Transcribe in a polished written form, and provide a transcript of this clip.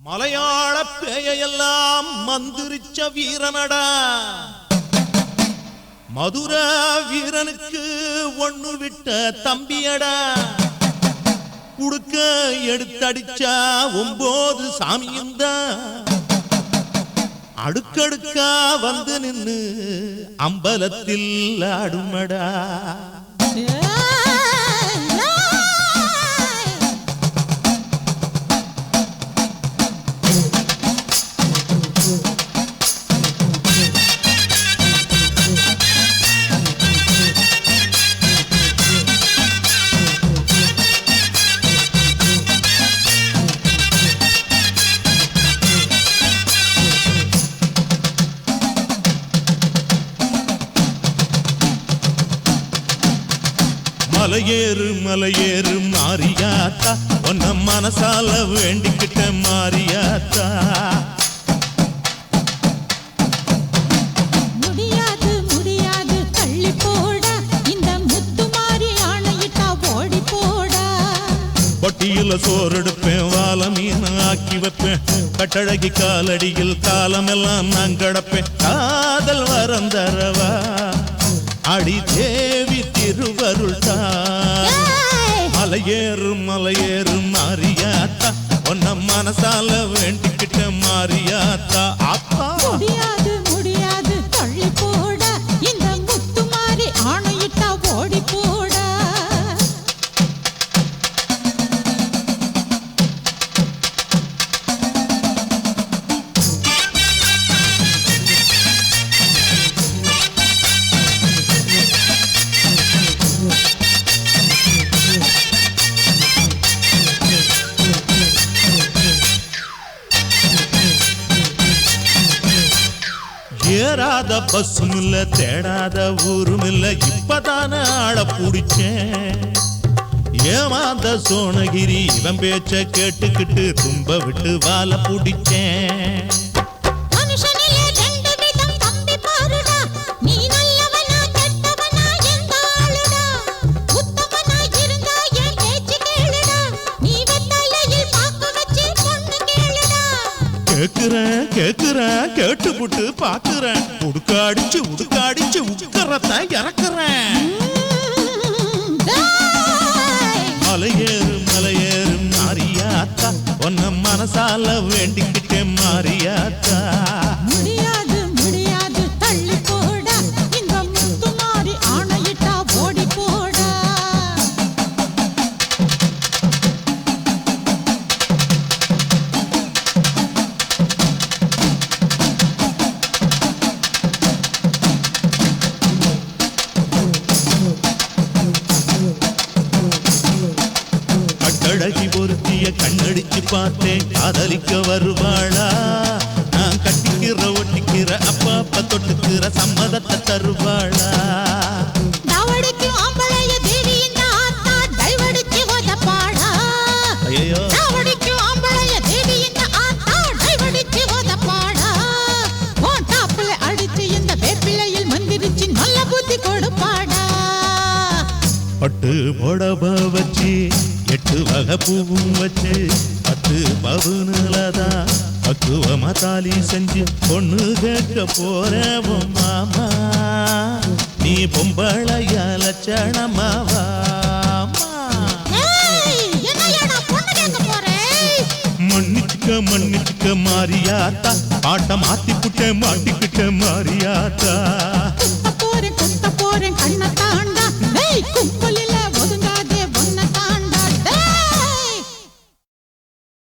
மலையாள பேயெல்லாம் மந்திரிச்ச வீரனடா. மதுர வீரனுக்கு ஒண்ணு விட்ட தம்பியடா. குடுக்க எடுத்தடிச்சா 9 சாமியும்தான் அடுக்கடுக்கா வந்து நின்னு அம்பலத்தில் ஆடுமடா. மலையேறு மலையேறு மாரியாத்தா, உன்ன மனசால வேண்டிக்கிட்ட மாரியாத்தா. முடியாது முடியாது தள்ளி போடா, இந்த முத்து மாறி ஆணையிட்டா ஓடி போடா. பொட்டியில சோறெடுப்பேன், வாழ மீன் ஆக்கி வைப்பேன், கட்டழகி காலடியில் காலமெல்லாம் நான் கடப்பேன். காதல் வரம் தரவா அடி தேவி திருவருள் தான். மலையேறு மலையேறு மாரியாத்தா, உன்ன மனசால வேண்டிக்கிட்ட மாரியாத்தா. அப்பா முடியாது முடியாது தள்ளி போடா, இந்த முத்து மாறி ஆணையிட்டா ஓடி போடா. ஏறாத பஸ்ஸும் இல்ல, தேடாத ஊரும் இல்ல, இப்பதான ஆள புடிச்சேன். ஏமாந்த சோனகிரி இவன் பேச்ச கேட்டுக்கிட்டு தும்ப விட்டு வாழ புடிச்சேன். மனுஷனிலே ரெண்டு விதம் தம்பி பாருடா, நீ நல்லவனா கெட்டவனா எந்த ஆளுடா. உத்தமனா இருந்தா என் பேச்சு கேளுடா, நீ வெத்தலையில் பாக்கு வச்சு பொண்ணு கேளுடா. கேக்குறேன் கேக்குறேன் கேட்டு புட்டு பாக்குறேன், உடுக்காடிச்சு உடுக்காடிச்சு உக்கறத இறக்குறேன். மலையேறு மலையேறு மாரியாத்தா, உன்ன மனசால வேண்டிக்கிட்டே மாரியாத்தா. முடியாது முடியாது தள்ளி போடா, இந்த முத்து மாறி ஆணையிட்டா ஓடி போடா. கட்டழகி பொருத்திய கண்ணடிச்சு பார்த்தேன், காதலிக்க வருவாளா? நான் கட்டிக்கிற ஒட்டிக்கிற அப்பா அப்ப தொட்டுக்கிற சம்மதத்தை தருவாளா? தவடிக்கு ஆம்பளைய தேவி இந்த ஆத்தா டைவடிச்சு ஓதப்பாடா. ஐயோ தவடிக்கு ஆம்பளைய தேவி இந்த ஆத்தா டைவடிச்சு ஓதப்பாடா. ஓ டாப்புல அடிச்சு இந்த வேப்பிலையில் மந்திரிச்சு நல்ல புத்தி கொடுப்பாடா. பட்டு புடவ வச்சு 8 வகை பூவும் வச்சு 10 பவுனுலதான் பக்குவமா தாலி செஞ்சு பொண்ணு கேட்க போறேன் மாமா. நீ பொம்பளைய லட்சணமாவா? என்னையடா பொண்ணு கேட்க போறேன்? மன்னிச்சுக்க மன்னிச்சுக்க மாரியாத்தா, பாட்ட மாத்தி புட்ட மாட்டிக்கிட்ட மாரியாத்தா.